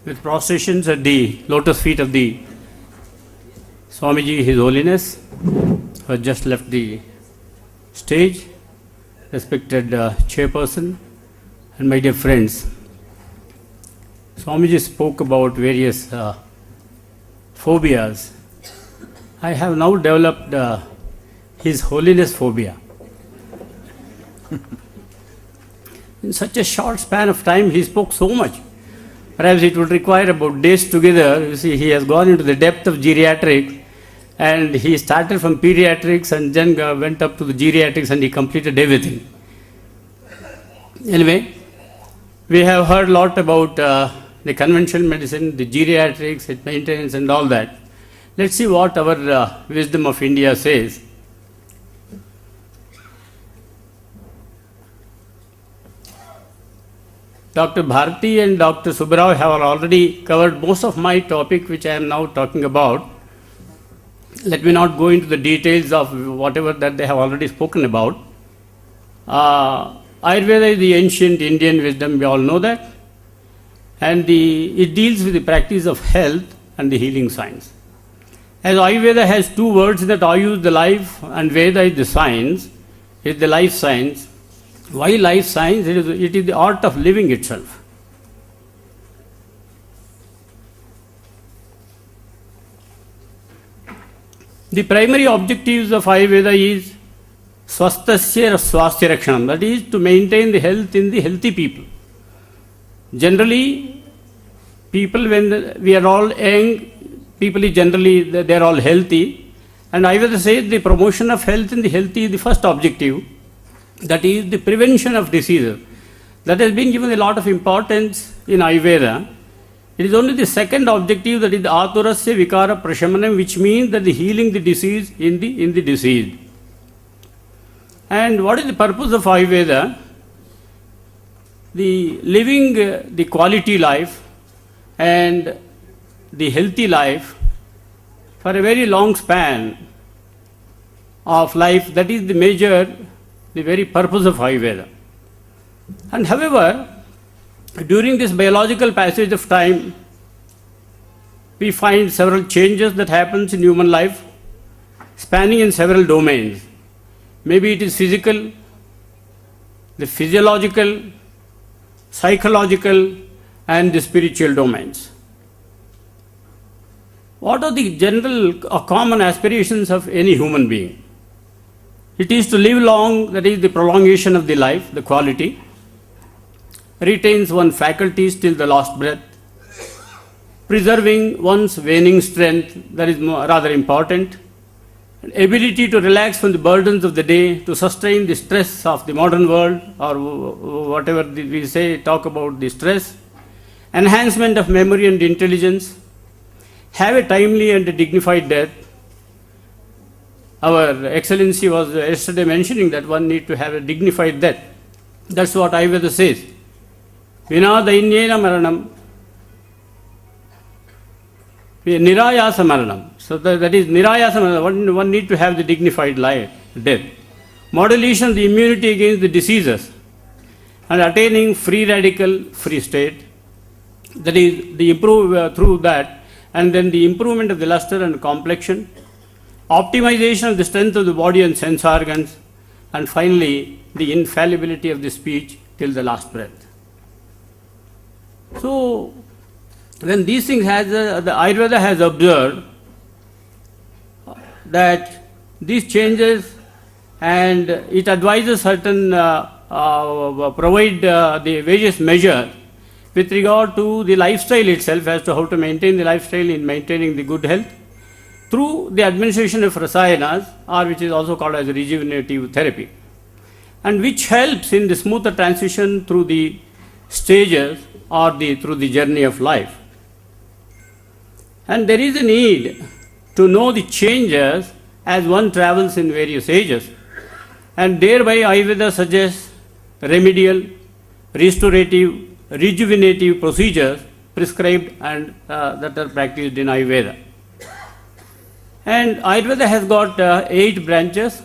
with prostrations at the lotus feet of the Swamiji, His Holiness, who has just left the stage, respected chairperson, and my dear friends. Swamiji spoke about various phobias. I have now developed His Holiness phobia. In such a short span of time, he spoke so much. Perhaps it would require about days together. You see, he has gone into the depth of geriatrics, and he started from pediatrics and then went up to the geriatrics, and he completed everything. Anyway, we have heard a lot about the conventional medicine, the geriatrics, its maintenance and all that. Let's see what our wisdom of India says. Dr. Bharati and Dr. Subbarao have already covered most of my topic, which I am now talking about. Let me not go into the details of whatever that they have already spoken about. Ayurveda is the ancient Indian wisdom, we all know that. And it deals with the practice of health and the healing science. As Ayurveda has two words, that Ayu is the life and Veda is the science, is the life science. Why life science? It is the art of living itself. The primary objectives of Ayurveda is swasthasya swasthya rakshanam, that is to maintain the health in the healthy people. Generally, people, when we are all young, people is generally they are all healthy, and Ayurveda says the promotion of health in the healthy is the first objective. That is the prevention of diseases. That has been given a lot of importance in Ayurveda. It is only the second objective, that is the aturasya vikara prashamanam, which means that the healing the disease in the diseased. And what is the purpose of Ayurveda? The living the quality life and the healthy life for a very long span of life, that is the very purpose of Ayurveda. And however, during this biological passage of time, we find several changes that happens in human life, spanning in several domains. Maybe it is physical, the physiological, psychological, and the spiritual domains. What are the general or common aspirations of any human being? It is to live long, that is the prolongation of the life, the quality, retains one's faculties till the last breath, preserving one's waning strength, that is rather important, ability to relax from the burdens of the day, to sustain the stress of the modern world, or whatever we say, talk about the stress, enhancement of memory and intelligence, have a timely and a dignified death. Our Excellency was yesterday mentioning that one need to have a dignified death. That's what Ayurveda says. Vina dainyena maranam, nirayasa maranam. So that is nirayasa maranam. One need to have the dignified life, death. Modulation of the immunity against the diseases and attaining free radical free state. That is the improve through that, and then the improvement of the luster and complexion, optimization of the strength of the body and sense organs, and finally the infallibility of the speech till the last breath. So when these things the Ayurveda has observed that these changes, and it advises certain provide the various measures with regard to the lifestyle itself, as to how to maintain the lifestyle in maintaining the good health through the administration of rasayanas, or which is also called as rejuvenative therapy, and which helps in the smoother transition through the stages or through the journey of life. And there is a need to know the changes as one travels in various ages, and thereby Ayurveda suggests remedial, restorative, rejuvenative procedures prescribed and that are practiced in Ayurveda. And Ayurveda has got 8 branches,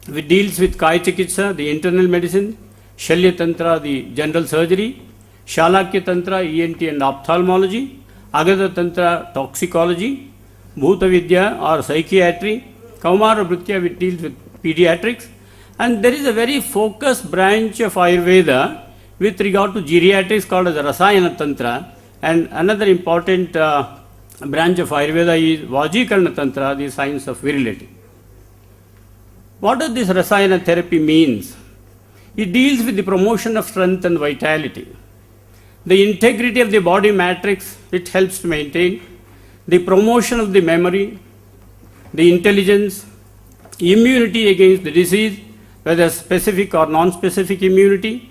which deals with Kaya Chikitsa, the internal medicine, Shalya Tantra, the general surgery, Shalakya Tantra, ENT and ophthalmology, Agada Tantra, toxicology, Bhuta Vidya or psychiatry, Kaumara Bhritya, which deals with pediatrics, and there is a very focused branch of Ayurveda with regard to geriatrics called as Rasayana Tantra, and another important branch of Ayurveda is Vajikarana Tantra, the science of virility. What does this Rasayana therapy means? It deals with the promotion of strength and vitality, the integrity of the body matrix it helps to maintain, the promotion of the memory, the intelligence, immunity against the disease, whether specific or non-specific immunity,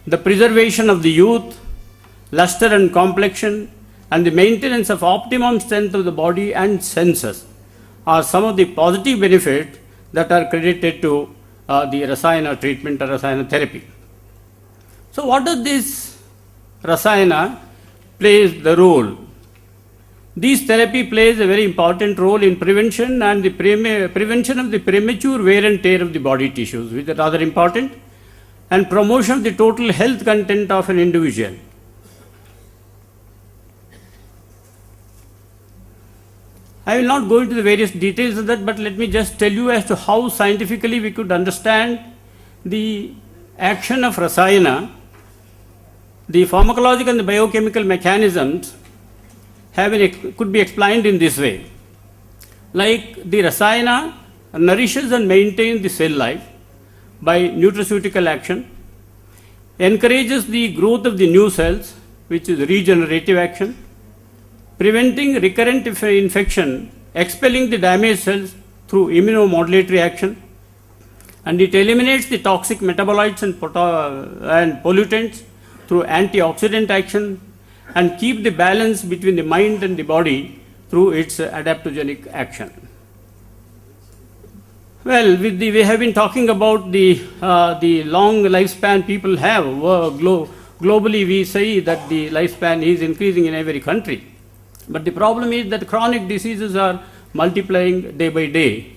the preservation of the youth, luster and complexion, and the maintenance of optimum strength of the body and senses are some of the positive benefits that are credited to the Rasayana treatment or Rasayana therapy. So what does this Rasayana plays the role? This therapy plays a very important role in prevention and the prevention of the premature wear and tear of the body tissues, which is rather important, and promotion of the total health content of an individual. I will not go into the various details of that, but let me just tell you as to how scientifically we could understand the action of Rasayana. The pharmacological and the biochemical mechanisms could be explained in this way. Like the Rasayana nourishes and maintains the cell life by nutraceutical action, encourages the growth of the new cells, which is regenerative action, preventing recurrent infection, expelling the damaged cells through immunomodulatory action, and it eliminates the toxic metabolites and pollutants through antioxidant action, and keep the balance between the mind and the body through its adaptogenic action. Well, we have been talking about the long lifespan people have. Globally, we say that the lifespan is increasing in every country. But the problem is that chronic diseases are multiplying day by day.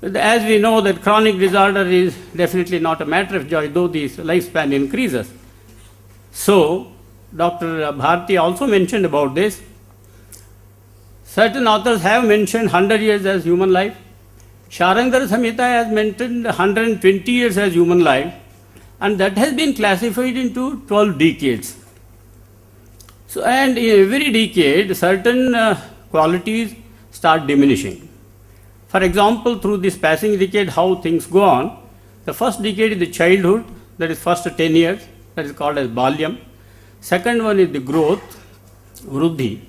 As we know that chronic disorder is definitely not a matter of joy, though the lifespan increases. So, Dr. Bharti also mentioned about this. Certain authors have mentioned 100 years as human life. Sharangara Samhita has mentioned 120 years as human life, and that has been classified into 12 decades. So, and in every decade, certain qualities start diminishing. For example, through this passing decade, how things go on. The first decade is the childhood, that is first 10 years, that is called as Balyam. Second one is the growth, Vruddhi.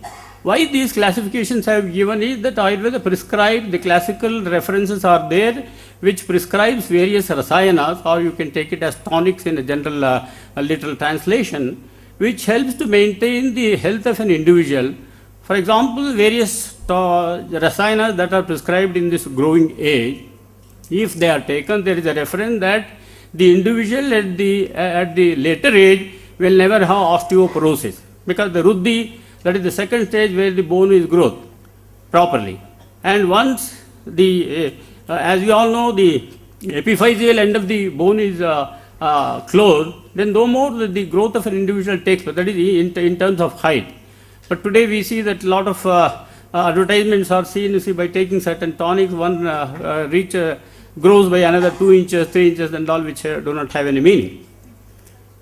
Why these classifications I have given is that Ayurveda prescribed, the classical references are there, which prescribes various rasayanas, or you can take it as tonics in a general literal translation, which helps to maintain the health of an individual. For example, various rasayanas that are prescribed in this growing age, if they are taken, there is a reference that the individual at the later age will never have osteoporosis, because the Ruddhi, that is the second stage where the bone is growth properly. And once as we all know, the epiphyseal end of the bone is closed, then no more the growth of an individual takes place, that is in terms of height. But today we see that a lot of advertisements are seen, you see, by taking certain tonics, one grows by another 2 inches, 3 inches and all, which do not have any meaning.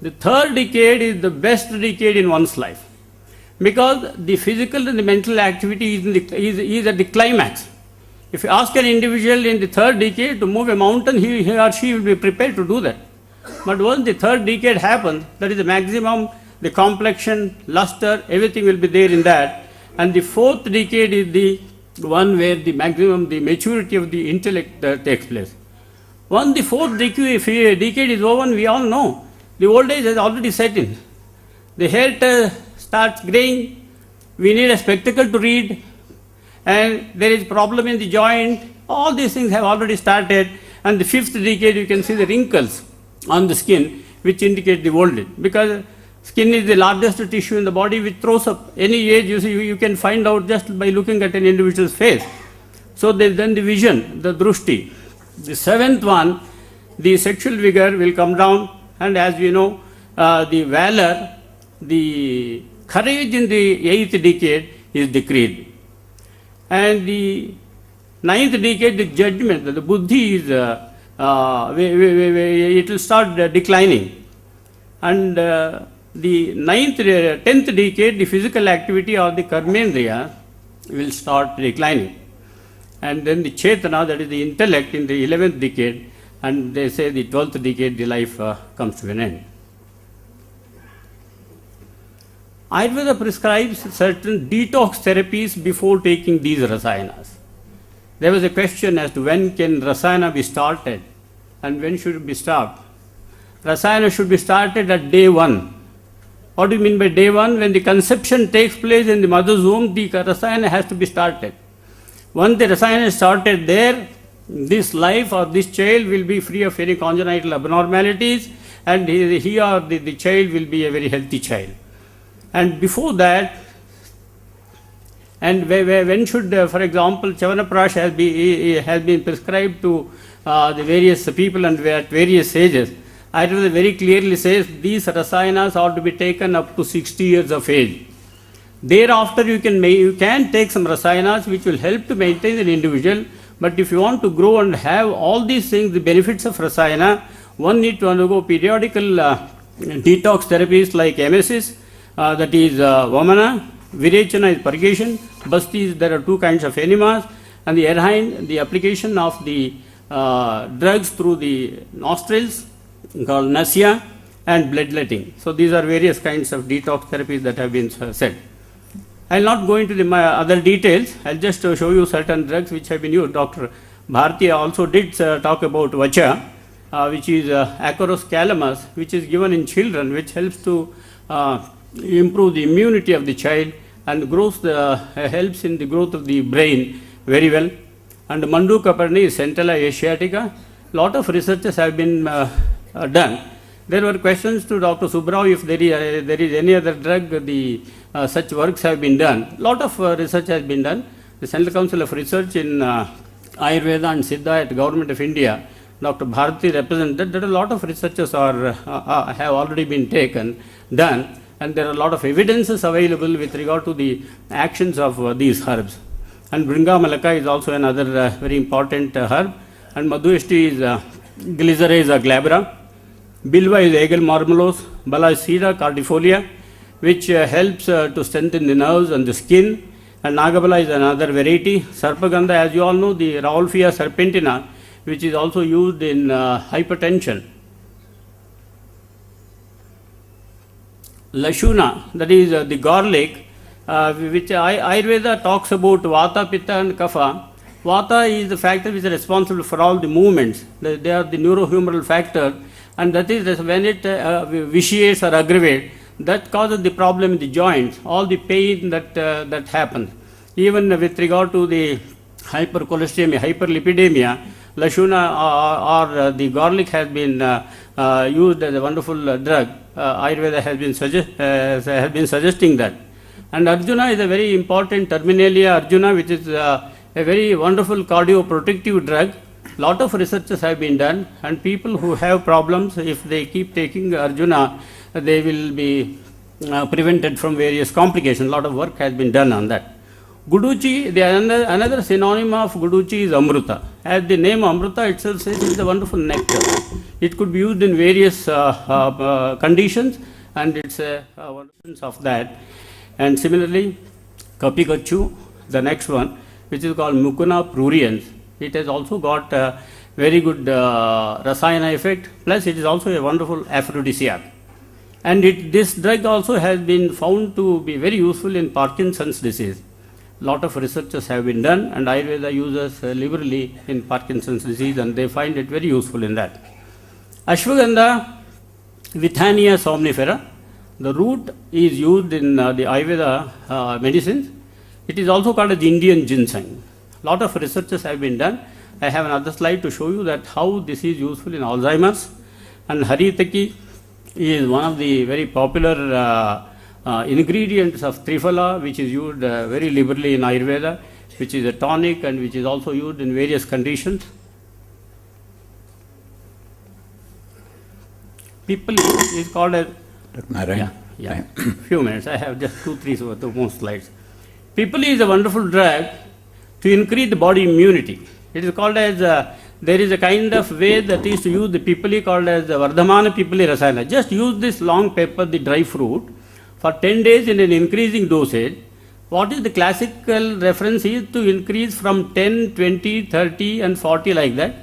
The third decade is the best decade in one's life, because the physical and the mental activity is at the climax. If you ask an individual in the third decade to move a mountain, he or she will be prepared to do that. But once the third decade happens, that is the maximum, the complexion, luster, everything will be there in that. And the fourth decade is the one where the maximum, the maturity of the intellect takes place. Once the fourth decade is over, we all know the old age has already set in. The hair starts graying, we need a spectacle to read, and there is problem in the joint. All these things have already started, and the fifth decade you can see the wrinkles on the skin, which indicate the old age, because skin is the largest tissue in the body, which throws up any age. You see, you can find out just by looking at an individual's face. So then the vision, the drushti. The seventh one, the sexual vigor will come down, and as we know, the valor the courage in the 8th decade is decreased. And the 9th decade, the judgment, the buddhi is, it will start declining. And the 10th decade, the physical activity of the karmendriya will start declining. And then the chetana, that is the intellect, in the 11th decade, and they say the 12th decade, the life comes to an end. Ayurveda prescribes certain detox therapies before taking these rasayanas. There was a question as to when can rasayana be started and when should it be stopped. Rasayana should be started at day 1. What do you mean by day 1? When the conception takes place in the mother's womb, the rasayana has to be started. Once the rasayana is started there, this life or this child will be free of any congenital abnormalities, and he or the child will be a very healthy child. And before that, and when should, for example, Chavanaprash has been prescribed to the various people and at various ages. Ayurveda very clearly says these rasayanas are to be taken up to 60 years of age. Thereafter, you can take some rasayanas which will help to maintain an individual. But if you want to grow and have all these things, the benefits of rasayana, one need to undergo periodical detox therapies like emesis, that is vamana, virechana is purgation, basti is, there are 2 kinds of enemas, and the erhine, the application of the drugs through the nostrils called nasya, and bloodletting. So these are various kinds of detox therapies that have been said. I will not go into the other details. I will just show you certain drugs which have been used. Dr. Bharati also did talk about vacha, which is Acarus calamus, which is given in children, which helps to improve the immunity of the child and helps in the growth of the brain very well. And Manduka Parni is Centella asiatica. Lot of researches have been done. There were questions to Dr. Subbrao if there is any other drug, such works have been done. Lot of research has been done. The Central Council of Research in Ayurveda and Siddha at Government of India, Dr. Bharati represented that a lot of researches have already been done, and there are a lot of evidences available with regard to the actions of these herbs. And Bringa Malaka is also another very important herb, and Madhueshti is Glycyrrhiza glabra. Bilva is Aegle marmelos, Bala is Cera cardifolia, which helps to strengthen the nerves and the skin, and Nagabala is another variety. Sarpagandha, as you all know, the Rauwolfia serpentina, which is also used in hypertension. Lashuna, that is the garlic, which Ayurveda talks about Vata, Pitta and Kapha. Vata is the factor which is responsible for all the movements. They are the neurohumoral factor, and that is when it vitiates or aggravates, that causes the problem in the joints, all the pain that happens. Even with regard to the hypercholesteremia, hyperlipidemia, Lashuna or the garlic has been used as a wonderful drug. Ayurveda has been suggesting that. And Arjuna is a very important Terminalia Arjuna, which is a very wonderful cardioprotective drug. Lot of researches have been done, and people who have problems, if they keep taking Arjuna, they will be prevented from various complications. Lot of work has been done on that. Guduchi, another synonym of Guduchi is Amruta. As the name Amruta itself says, it is a wonderful nectar. It could be used in various conditions, and it's a wonderful of that. And similarly, Kapikachu, the next one, which is called Mucuna pruriens. It has also got a very good rasayana effect, plus it is also a wonderful aphrodisiac. And this drug also has been found to be very useful in Parkinson's disease. Lot of researches have been done, and Ayurveda uses liberally in Parkinson's disease, and they find it very useful in that. Ashwagandha, Withania somnifera. The root is used in the Ayurveda medicines. It is also called as Indian ginseng. Lot of researches have been done. I have another slide to show you that how this is useful in Alzheimer's. And Haritaki is one of the very popular ingredients of Triphala, which is used very liberally in Ayurveda, which is a tonic and which is also used in various conditions. People is called as Dr. Narayan. Yeah. Yeah, few minutes. I have just 2-3 more slides. Pipali is a wonderful drug to increase the body immunity. It is called as, there is a kind of way that is to use the pipali called as Vardhamana Pipali Rasayana. Just use this long pepper, the dry fruit, for 10 days in an increasing dosage. What is the classical reference is to increase from 10, 20, 30 and 40 like that.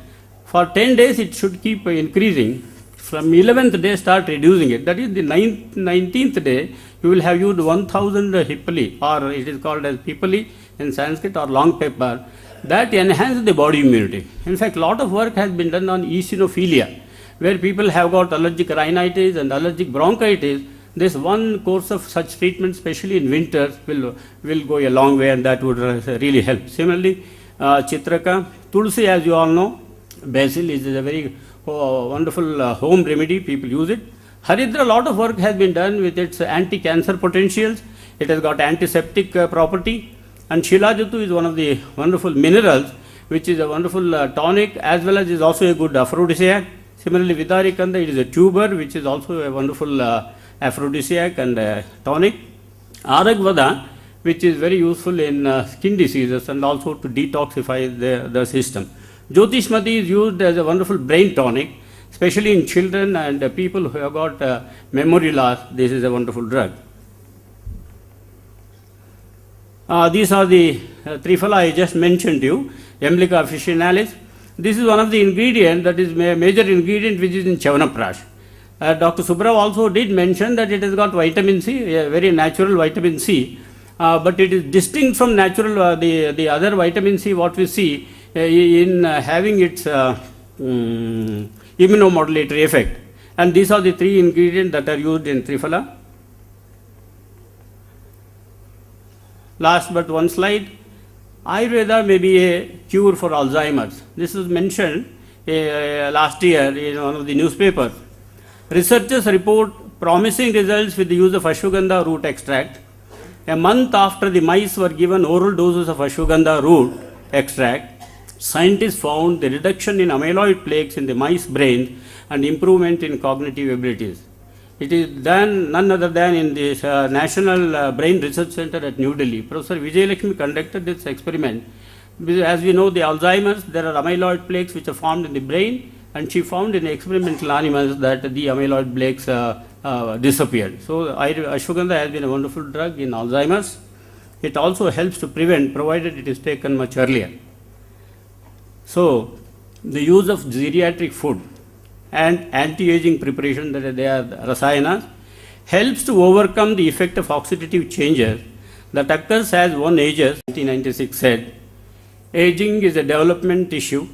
For 10 days it should keep increasing. From 11th day start reducing it. That is the 19th day you will have used 1000 hippali, or it is called as pipali in Sanskrit, or long pepper. That enhances the body immunity. In fact, a lot of work has been done on eosinophilia, where people have got allergic rhinitis and allergic bronchitis. This one course of such treatment, especially in winters, will go a long way, and that would really help. Similarly, Chitraka, Tulsi, as you all know, basil is a very wonderful home remedy. People use it. Haridra, a lot of work has been done with its anti-cancer potentials. It has got antiseptic property. And Shilajatu is one of the wonderful minerals, which is a wonderful tonic, as well as is also a good aphrodisiac. Similarly, Vidarikanda, it is a tuber, which is also a wonderful aphrodisiac and tonic. Aragvada, which is very useful in skin diseases and also to detoxify the system. Jyotishmati is used as a wonderful brain tonic, especially in children and people who have got memory loss. This is a wonderful drug. These are the Triphala I just mentioned to you, Emlica officinalis. This is one of the ingredients that is major ingredient which is in Chyavanprash. Dr. Subra also did mention that it has got vitamin C, a very natural vitamin C, but it is distinct from natural, the other vitamin C what we see in having its immunomodulatory effect. And these are the 3 ingredients that are used in Triphala. Last but one slide. Ayurveda may be a cure for Alzheimer's. This was mentioned last year in one of the newspapers. Researchers report promising results with the use of ashwagandha root extract. A month after the mice were given oral doses of ashwagandha root extract, scientists found the reduction in amyloid plaques in the mice brain and improvement in cognitive abilities. It is done none other than in this National Brain Research Center at New Delhi. Professor Vijayalakshmi conducted this experiment. As we know, the Alzheimer's, there are amyloid plaques which are formed in the brain, and she found in experimental animals that the amyloid plaques disappeared. So ashwagandha has been a wonderful drug in Alzheimer's. It also helps to prevent, provided it is taken much earlier. So the use of geriatric food and anti-aging preparation, that they are rasayanas, helps to overcome the effect of oxidative changes that occurs as one ages. 1996 said, aging is a development issue.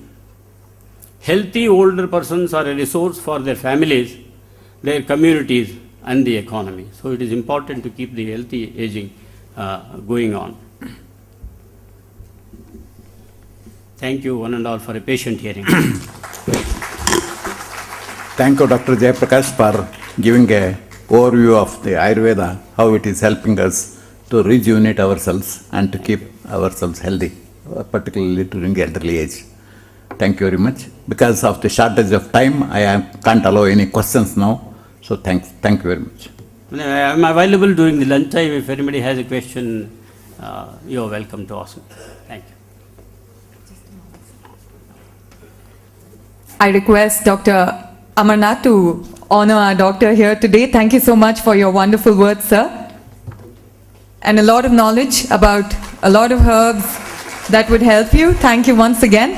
Healthy older persons are a resource for their families, their communities and the economy. So it is important to keep the healthy aging going on. Thank you one and all for a patient hearing. Thank you, Dr. Jayaprakash, for giving a overview of the Ayurveda, how it is helping us to rejuvenate ourselves and to keep ourselves healthy, particularly during the elderly age. Thank you very much. Because of the shortage of time, I can't allow any questions now. So thank you very much. I am available during the lunch time. If anybody has a question, you are welcome to ask me. Thank you. I request Dr. Amarnath to honor our doctor here today. Thank you so much for your wonderful words, sir. And a lot of knowledge about a lot of herbs that would help you. Thank you once again.